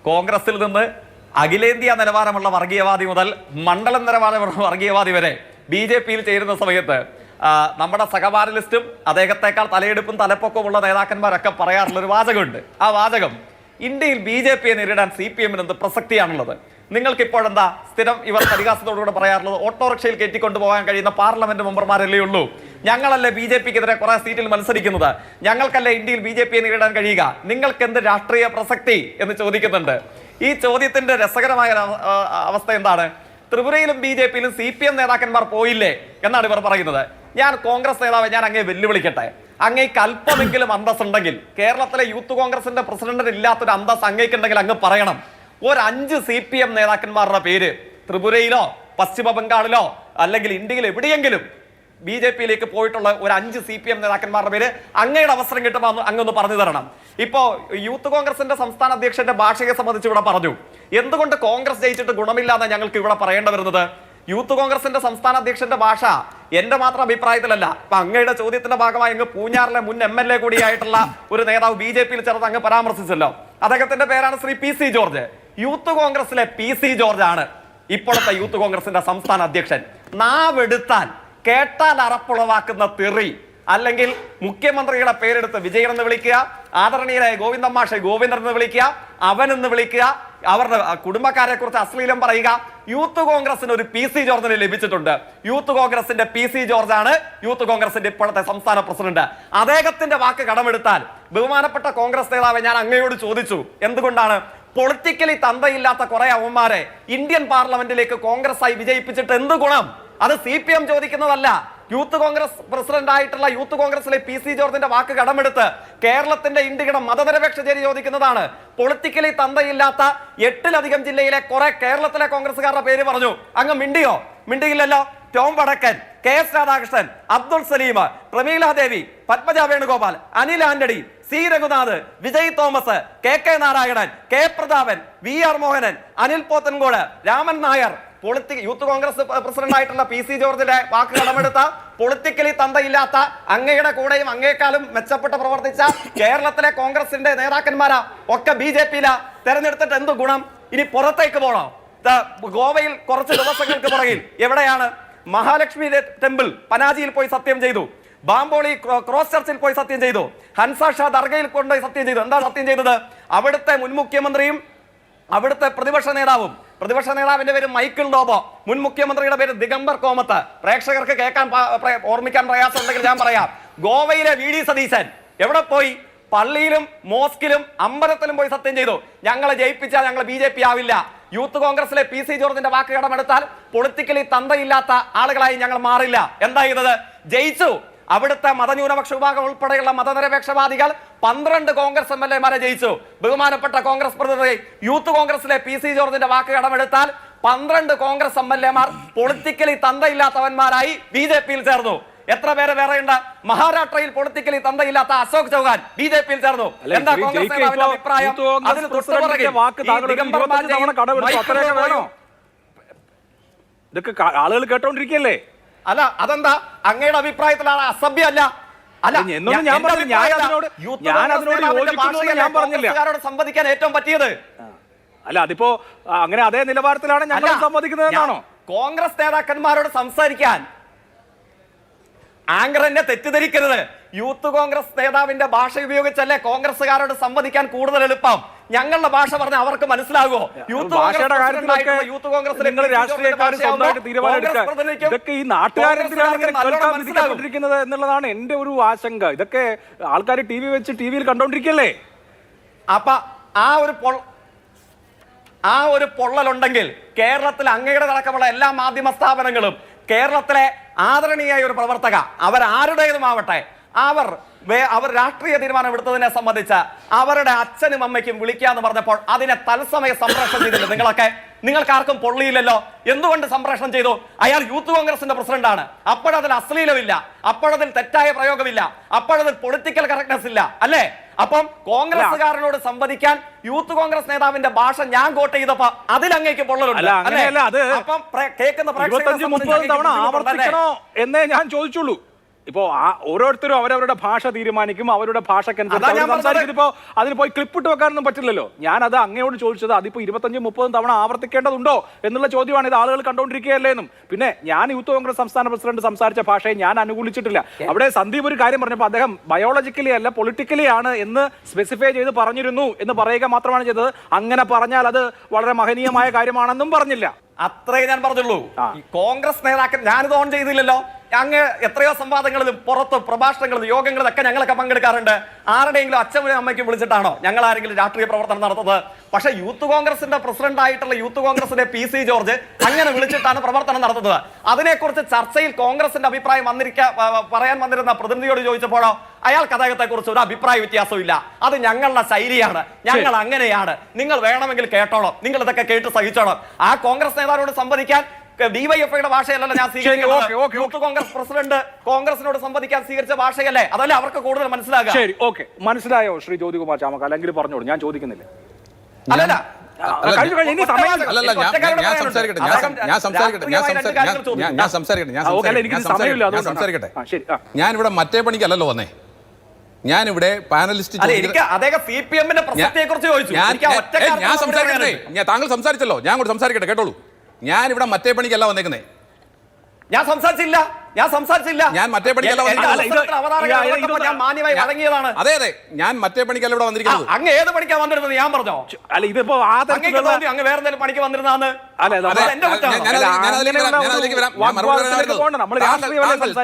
കോൺഗ്രസിൽ നിന്ന് അഖിലേന്ത്യാ നിലവാരമുള്ള വർഗീയവാദി മുതൽ മണ്ഡലം നിലവാരമുള്ള വർഗീയവാദി വരെ BJP-യിൽ ചേരുന്ന സമയത്ത് നമ്മുടെ സഹപാനലിസ്റ്റും അദ്ദേഹത്തെക്കാൾ തലയെടുപ്പും തലപ്പൊക്കമുള്ള നേതാക്കന്മാരൊക്കെ പറയാറുള്ള ഒരു വാചകമുണ്ട്. ആ വാചകം, ഇന്ത്യയിൽ BJP-യെ നേരിടാൻ CPM-ന് എന്ത് പ്രസക്തിയാണുള്ളത്? നിങ്ങൾക്ക് ഇപ്പോഴെന്താ സ്ഥിരം ഇവർ പരിഹാസത്തോടുകൂടെ പറയാറുള്ളത്, ഓട്ടോറിക്ഷയിൽ കയറ്റിക്കൊണ്ടുപോകാൻ കഴിയുന്ന പാർലമെന്റ് മെമ്പർമാരല്ലേ ഉള്ളൂ, ഞങ്ങളല്ലേ BJP-ക്കെതിരെ കുറെ സീറ്റിൽ മത്സരിക്കുന്നത്, ഞങ്ങൾക്കല്ലേ ഇന്ത്യയിൽ BJP-യെ നേരിടാൻ കഴിയുക, നിങ്ങൾക്ക് എന്ത് രാഷ്ട്രീയ പ്രസക്തി എന്ന് ചോദിക്കുന്നുണ്ട്. ഈ ചോദ്യത്തിന്റെ രസകരമായ അവസ്ഥ എന്താണ്? ത്രിപുരയിലും BJP-യിലും CPM നേതാക്കന്മാർ പോയില്ലേ എന്നാണ് ഇവർ പറയുന്നത്. ഞാൻ കോൺഗ്രസ് നേതാവ്, ഞാൻ അങ്ങേ വെല്ലുവിളിക്കട്ടെ, അങ്ങേക്ക് അല്പമെങ്കിലും അന്തസ്സുണ്ടെങ്കിൽ, കേരളത്തിലെ യൂത്ത് കോൺഗ്രസിന്റെ പ്രസിഡന്റിന് ഇല്ലാത്തൊരു അന്തസ് അങ്ങേക്കുണ്ടെങ്കിൽ അങ്ങ് പറയണം. ഒരു 5 CPM നേതാക്കന്മാരുടെ പേര് ത്രിപുരയിലോ പശ്ചിമ ബംഗാളിലോ അല്ലെങ്കിൽ ഇന്ത്യയിൽ എവിടെയെങ്കിലും BJP-യിലേക്ക് പോയിട്ടുള്ള ഒരു 5 CPM നേതാക്കന്മാരുടെ പേര് അങ്ങയുടെ അവസരം കിട്ടുമ്പോൾ അങ്ങൊന്ന് പറഞ്ഞു തരണം. ഇപ്പോ യൂത്ത് കോൺഗ്രസിന്റെ സംസ്ഥാന അധ്യക്ഷന്റെ ഭാഷയെ സംബന്ധിച്ച് ഇവിടെ പറഞ്ഞു, എന്തുകൊണ്ട് കോൺഗ്രസ് ജയിച്ചിട്ട് ഗുണമില്ലാന്ന് ഞങ്ങൾക്ക് ഇവിടെ പറയേണ്ടി വരുന്നത്. യൂത്ത് കോൺഗ്രസിന്റെ സംസ്ഥാന അധ്യക്ഷന്റെ ഭാഷ എന്റെ മാത്രം അഭിപ്രായത്തിലല്ല. അപ്പൊ അങ്ങയുടെ ചോദ്യത്തിന്റെ ഭാഗമായി അങ്ങ് പൂഞ്ഞാറിലെ മുൻ MLA കൂടിയായിട്ടുള്ള ഒരു നേതാവ് BJP-യിൽ ചേർന്ന് അങ്ങ് പരാമർശിച്ചല്ലോ. അദ്ദേഹത്തിന്റെ പേരാണ് ശ്രീ PC ജോർജ്. യൂത്ത് കോൺഗ്രസിലെ PC ജോർജ് ആണ് ഇപ്പോഴത്തെ യൂത്ത് കോൺഗ്രസിന്റെ സംസ്ഥാന അധ്യക്ഷൻ. നാവെടുത്താൽ കേട്ടാൽ അറപ്പുളവാക്കുന്ന തെറി, അല്ലെങ്കിൽ മുഖ്യമന്ത്രിയുടെ പേരെടുത്ത് വിജയൻ എന്ന് വിളിക്കുക, ആദരണീയരായ ഗോവിന്ദമാഷെ ഗോവിന്ദൻ എന്ന് വിളിക്കുക, അവനെന്ന് വിളിക്കുക, അവരുടെ കുടുംബക്കാരെ കുറിച്ച് അശ്ലീലം പറയുക. യൂത്ത് കോൺഗ്രസിന് ഒരു PC ജോർജിനെ ലഭിച്ചിട്ടുണ്ട്. യൂത്ത് കോൺഗ്രസിന്റെ PC ജോർജ് ആണ് യൂത്ത് കോൺഗ്രസിന്റെ ഇപ്പോഴത്തെ സംസ്ഥാന പ്രസിഡന്റ്. അദ്ദേഹത്തിന്റെ വാക്ക് കടമെടുത്താൽ, ബഹുമാനപ്പെട്ട കോൺഗ്രസ് നേതാവ്, ഞാൻ അങ്ങയോട് ചോദിച്ചു, എന്തുകൊണ്ടാണ് പൊളിറ്റിക്കലി തന്തയില്ലാത്ത കുറെ അവന്മാരെ ഇന്ത്യൻ പാർലമെന്റിലേക്ക് കോൺഗ്രസ് ആയി വിജയിപ്പിച്ചിട്ട് എന്ത് ഗുണം? അത് CPM ചോദിക്കുന്നതല്ല. യൂത്ത് കോൺഗ്രസ് പ്രസിഡന്റ് ആയിട്ടുള്ള യൂത്ത് കോൺഗ്രസിലെ PC ജോർജിന്റെ വാക്ക് കടമെടുത്ത് കേരളത്തിന്റെ ഇന്ത്യയുടെ മതനിരപേക്ഷ ചേരി ചോദിക്കുന്നതാണ്. പൊളിറ്റിക്കലി തന്തയില്ലാത്ത 8-ലധികം ജില്ലയിലെ കുറെ കേരളത്തിലെ കോൺഗ്രസുകാരുടെ പേര് പറഞ്ഞു. അങ്ങ് മിണ്ടിയോ? മിണ്ടിയില്ലല്ലോ. Tom Vadakkan, KS Radhakrishnan, Abdul Salim, Pramila Devi, Padmaja Venugopal, Anil Antony, C Raghunath, Vijay Thomas, KK Narayanan, K Prathapan, VR Mohanan, Anil Pothencode, Raman Nair. Youth Congress president ആയിട്ടുള്ള PC ജോർജിന്റെ വാക്ക് കടമെടുത്ത പൊളിറ്റിക്കലി തന്തയില്ലാത്ത, അങ്ങയുടെ കൂടെയും അങ്ങേക്കാളും മെച്ചപ്പെട്ട് പ്രവർത്തിച്ച കേരളത്തിലെ കോൺഗ്രസിന്റെ നേതാക്കന്മാരാ ഒക്കെ BJP-യിലാ. തെരഞ്ഞെടുത്തിട്ട് എന്ത് ഗുണം? ഇനി പുറത്തേക്ക് പോണോ? ഗോവയിൽ കുറച്ച് ദിവസങ്ങൾക്ക് പുറകിൽ എവിടെയാണ് മഹാലക്ഷ്മി ടെമ്പിൾ പനാജിയിൽ പോയി സത്യം ചെയ്തു, ബാംബോളി ക്രോസ് ചർച്ചിൽ പോയി സത്യം ചെയ്തു, ഹൻസ ഷാ ദർഗയിൽ കൊണ്ടുപോയി സത്യം ചെയ്തു. എന്താ സത്യം ചെയ്തത്? അവിടുത്തെ മുൻ മുഖ്യമന്ത്രിയും അവിടുത്തെ പ്രതിപക്ഷ നേതാവിന്റെ പേര് മൈക്കിൾ ഡോബോ, മുൻ മുഖ്യമന്ത്രിയുടെ പേര് ദിഗംബർ കോമത്ത്. പ്രേക്ഷകർക്ക് കേൾക്കാൻ ഓർമ്മിക്കാൻ പ്രയാസം ഉണ്ടെങ്കിൽ ഞാൻ പറയാം. ഗോവയിലെ VD സതീശൻ എവിടെ പോയി? പള്ളിയിലും മോസ്കിലും അമ്പലത്തിലും പോയി സത്യം ചെയ്തു, ഞങ്ങളെ ജയിപ്പിച്ചാൽ ഞങ്ങൾ BJP ആവില്ല. യൂത്ത് കോൺഗ്രസിലെ PC ജോർജിന്റെ വാക്ക് കടമെടുത്താൽ പൊളിറ്റിക്കലി തന്തയില്ലാത്ത ആളുകളായി ഞങ്ങൾ മാറില്ല. എന്താ ചെയ്തത്? ജയിച്ചു. അവിടുത്തെ മതന്യൂനപക്ഷ വിഭാഗം ഉൾപ്പെടെയുള്ള മതനിരപേക്ഷവാദികൾ 12 കോൺഗ്രസ് MLA-മാരെ ജയിച്ചു. ബഹുമാനപ്പെട്ട കോൺഗ്രസ് പ്രതിനിധി, യൂത്ത് കോൺഗ്രസിലെ PC ജോർജിന്റെ വാക്ക് കടമെടുത്താൽ 12 കോൺഗ്രസ് MLA-മാർ പൊളിറ്റിക്കലി തന്തയില്ലാത്തവന്മാരായി BJP-യിൽ ചേർന്നു. എത്ര പേര് വേറെയുണ്ട്? മഹാരാഷ്ട്രയിൽ പൊളിറ്റിക്കലി തന്തയില്ലാത്ത അശോക് ചൗഹാൻ BJP-യിൽ ചേർന്നു. എന്താ കോൺഗ്രസ് നേതാവിന്റെ അഭിപ്രായം? അതിന് ഇതൊക്കെ ആളുകൾ കേട്ടോണ്ടിരിക്കല്ലേ? അല്ല, അതെന്താ അങ്ങയുടെ അഭിപ്രായത്തിലാണ്? അസഭ്യമല്ല. സംവദിക്കാൻ ഏറ്റവും പറ്റിയത് അല്ല, അതിപ്പോ അങ്ങനെ അതേ നിലവാരത്തിലാണ് ഞങ്ങൾ സംവദിക്കുന്നതെന്നാണോ? കോൺഗ്രസ് നേതാക്കന്മാരോട് സംസാരിക്കാൻ ആങ്കർ എന്നെ തെറ്റിദ്ധരിക്കരുത്. യൂത്ത് കോൺഗ്രസ് നേതാവിന്റെ ഭാഷ ഉപയോഗിച്ചല്ലേ കോൺഗ്രസുകാരോട് സംവദിക്കാൻ കൂടുതൽ എളുപ്പം. ഞങ്ങളുടെ ഭാഷ പറഞ്ഞാൽ അവർക്ക് മനസ്സിലാകുമോ? യൂത്ത് ഭാഷയുടെ കാര്യത്തിലൊക്കെ നിങ്ങൾ രാഷ്ട്രീയക്കാർ സ്വന്തമായിട്ട് തീരുമാനമെടുക്കുക. ഇതൊക്കെ ഈ നാട്ടുകാരെന്തിനാണ് എന്നുള്ളതാണ് എന്റെ ഒരു ആശങ്ക. ഇതൊക്കെ ആൾക്കാർ ടിവിയിൽ കണ്ടോണ്ടിരിക്കല്ലേ? അപ്പൊ ആ ഒരു പൊള്ളലുണ്ടെങ്കിൽ കേരളത്തിൽ അങ്ങയുടെ അടക്കമുള്ള എല്ലാ മാധ്യമ സ്ഥാപനങ്ങളും, കേരളത്തിലെ ആദരണീയായ ഒരു പ്രവർത്തക, അവരാരുടേതുമാവട്ടെ, അവർ രാഷ്ട്രീയ തീരുമാനം എടുത്തതിനെ സംബന്ധിച്ച് അവരുടെ അച്ഛനും അമ്മയ്ക്കും വിളിക്കാന്ന് പറഞ്ഞപ്പോൾ അതിനെ തത്സമയ സംപ്രേഷണം ചെയ്തില്ല. നിങ്ങൾക്ക് ആർക്കും പൊള്ളിയില്ലല്ലോ. എന്തുകൊണ്ട് സംപ്രേഷണം ചെയ്തു? അയാൾ യൂത്ത് കോൺഗ്രസിന്റെ പ്രസിഡന്റാണ്. അപ്പോഴതിൽ അശ്ലീലമില്ല, അപ്പോഴതിൽ തെറ്റായ പ്രയോഗമില്ല, അപ്പോഴതിൽ പൊളിറ്റിക്കൽ കറക്റ്റ്നെസ് ഇല്ല, അല്ലേ? അപ്പം കോൺഗ്രസുകാരനോട് സംവദിക്കാൻ യൂത്ത് കോൺഗ്രസ് നേതാവിന്റെ ഭാഷ ഞാൻ കോട്ട് ചെയ്തപ്പോ അതിലങ്ങേക്ക് പൊള്ളലുണ്ട്. അപ്പം കേൾക്കുന്ന 25-30 തവണ ആവർത്തിക്കണോ എന്നേ ഞാൻ ചോദിച്ചുള്ളൂ. ഇപ്പോ ഓരോരുത്തരും അവരവരുടെ ഭാഷ തീരുമാനിക്കും, അവരുടെ ഭാഷക്കനുസരിച്ച് സംസാരിച്ചിപ്പോ അതിന് പോയി ക്ലിപ്പിട്ട് വെക്കാനൊന്നും പറ്റില്ലല്ലോ. ഞാനത് അങ്ങയോട് ചോദിച്ചത് അതിപ്പോ 25-30 തവണ ആവർത്തിക്കേണ്ടതുണ്ടോ എന്നുള്ള ചോദ്യമാണ്. ഇത് ആളുകൾ കണ്ടുകൊണ്ടിരിക്കുകയല്ലേ എന്നും. പിന്നെ ഞാൻ യൂത്ത് കോൺഗ്രസ് സംസ്ഥാന പ്രസിഡന്റ് സംസാരിച്ച ഭാഷയെ ഞാൻ അനുകൂലിച്ചിട്ടില്ല. അവിടെ സന്ദീപ് ഒരു കാര്യം പറഞ്ഞപ്പോൾ അദ്ദേഹം ബയോളജിക്കലി അല്ല പൊളിറ്റിക്കലി ആണ് എന്ന് സ്പെസിഫൈ ചെയ്ത് പറഞ്ഞിരുന്നു എന്ന് പറയുക മാത്രമാണ് ചെയ്തത്. അങ്ങനെ പറഞ്ഞാൽ അത് വളരെ മഹനീയമായ കാര്യമാണെന്നും പറഞ്ഞില്ല. അത്രേ ഞാൻ പറഞ്ഞുള്ളൂ. ഈ കോൺഗ്രസ് നേതാക്കൾ ഞാനിത് ഓൺ ചെയ്തില്ലല്ലോ. അങ്ങ് എത്രയോ സംവാദങ്ങളിലും പുറത്ത് പ്രഭാഷണങ്ങളിലും യോഗങ്ങളിലൊക്കെ ഞങ്ങളൊക്കെ പങ്കെടുക്കാറുണ്ട്. ആരുടെയെങ്കിലും അച്ഛനും അമ്മയ്ക്കും വിളിച്ചിട്ടാണോ ഞങ്ങൾ ആരെങ്കിലും രാഷ്ട്രീയ പ്രവർത്തനം നടത്തുന്നത്? പക്ഷേ യൂത്ത് കോൺഗ്രസിന്റെ പ്രസിഡന്റ് ആയിട്ടുള്ള യൂത്ത് കോൺഗ്രസിന്റെ PC ജോർജ് അങ്ങനെ വിളിച്ചിട്ടാണ് പ്രവർത്തനം നടത്തുന്നത്. അതിനെക്കുറിച്ച് ചർച്ചയിൽ കോൺഗ്രസിന്റെ അഭിപ്രായം പറയാൻ വന്നിരുന്ന പ്രതിനിധിയോട് ചോദിച്ചപ്പോഴോ അയാൾക്ക് അദ്ദേഹത്തെ കുറിച്ച് ഒരു അഭിപ്രായ വ്യത്യാസവും ഇല്ല. അത് ഞങ്ങളുടെ ശൈലിയാണ്, ഞങ്ങൾ അങ്ങനെയാണ്, നിങ്ങൾ വേണമെങ്കിൽ കേട്ടോളാം, നിങ്ങൾ ഇതൊക്കെ കേട്ട് സഹിച്ചോളാം. ആ കോൺഗ്രസ് നേതാവിനോട് സംവദിക്കാൻ ഡിവൈഎഫ്ഐയുടെ ഭാഷയല്ലല്ലോ ഞാൻ സ്വീകരിക്കുന്നത്. യൂത്ത് കോൺഗ്രസ് പ്രസിഡന്റ് കോൺഗ്രസിനോട് സംവദിക്കാൻ സ്വീകരിച്ച ഭാഷയല്ലേ, അതല്ലേ അവർക്ക് കൂടുതൽ മനസ്സിലാകുക. ശരി, ഓക്കെ, മനസ്സിലായോ ശ്രീ ജ്യോതികുമാർ ചാമക്കാല? അല്ലെങ്കിൽ പറഞ്ഞോളൂ, ഞാൻ ചോദിക്കുന്നില്ല. അല്ലല്ല ഞാനിവിടെ മറ്റേ പണിക്കല്ലല്ലോ വന്നേ. ഞാനിവിടെ പാനലിസ്റ്റ് താങ്കൾ സംസാരിച്ചല്ലോ, ഞാൻ കൂടെ സംസാരിക്കട്ടെ, കേട്ടോളൂ. ഞാനിവിടെ മറ്റേ പണിക്കല്ല വന്നേക്കുന്നേ. ഞാൻ സംസാരിച്ചില്ല. ഞാൻ മറ്റേ പണിക്കല്ല മാന്യമായി വഴങ്ങിയതാണ്. അതെ അതെ, ഞാൻ മറ്റേ പണിക്കല്ല ഇവിടെ വന്നിരിക്കുന്നത്. അങ്ങ് ഏത് പണിക്കാ വന്നിരുന്നത് ഞാൻ പറഞ്ഞോ? അല്ല, ഇതിപ്പോ അങ്ങ് വേറെ എന്തെങ്കിലും പണിക്ക് വന്നിരുന്നാന്ന്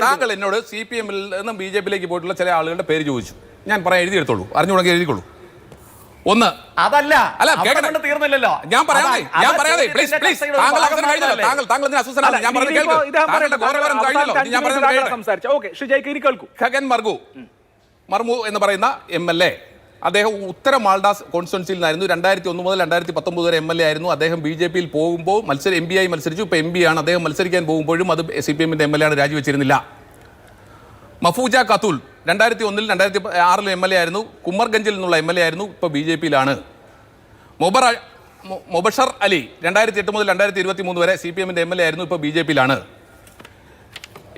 താങ്കൾ എന്നോട് CPM-ൽ നിന്നും BJP-യിലേക്ക് പോയിട്ടുള്ള ചില ആളുകളുടെ പേര് ചോദിച്ചു. ഞാൻ പറയാൻ എഴുതിയെടുത്തോളൂ, അറിഞ്ഞുകൂടെങ്കിൽ എഴുതിക്കോളൂ. ഒന്ന് അതല്ല, അല്ല തീർന്നില്ലല്ലോ. ഞാൻ പറയാതെ ഖഗൻ മർമു എന്ന് പറയുന്ന MLA, അദ്ദേഹം ഉത്തര മാൾഡാസ് കോൺസ്റ്റിറ്റ്യുവൻസിയിൽ നിന്നായിരുന്നു. 2001 മുതൽ 2019 വരെ MLA ആയിരുന്നു. അദ്ദേഹം BJP-യിൽ പോകുമ്പോൾ MP ആയി മത്സരിച്ചു. ഇപ്പൊ MP ആണ്. അദ്ദേഹം മത്സരിക്കാൻ പോകുമ്പോഴും അത് CPM-ന്റെ MLA ആണ്, രാജിവെച്ചിരുന്നില്ല. മഫൂജ ഖത്തൂൽ 2001-ൽ 2006-ൽ MLA ആയിരുന്നു. കുമർഗഞ്ചിൽ നിന്നുള്ള MLA ആയിരുന്നു. ഇപ്പോൾ BJP-യിലാണ്. മൊബഷർ അലി 2008 മുതൽ 2023 വരെ CPM-ന്റെ MLA ആയിരുന്നു. ഇപ്പോൾ BJP-യിലാണ്.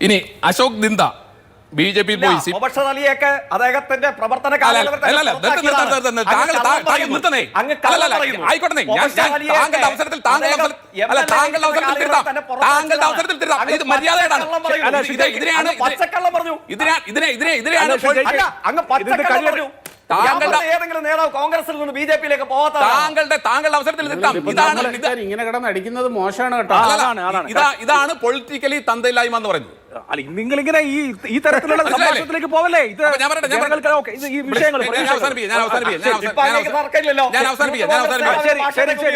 ഇനി അശോക് ദിന്ദ BJP-യിൽ പോയി. മൊബഷർ അലിയൊക്കെ അദ്ദേഹത്തിന്റെ പ്രവർത്തന ഏതെങ്കിലും നേതാവ് കോൺഗ്രസിൽ നിന്ന് BJP-യിലേക്ക് പോകാത്ത താങ്കളുടെ അവസരത്തിൽ ഇങ്ങനെ കിടന്ന് അടിക്കുന്നത് മോശമാണ് കേട്ടോ. ഇതാണ് പൊളിറ്റിക്കലി തന്തയില്ലായ്മ എന്ന് പറയുന്നത്. അല്ല, നിങ്ങളിങ്ങനെ ഈ തരത്തിലുള്ള സംഭാഷണത്തിലേക്ക് പോവല്ലേ? ഇത് ഈ വിഷയങ്ങൾ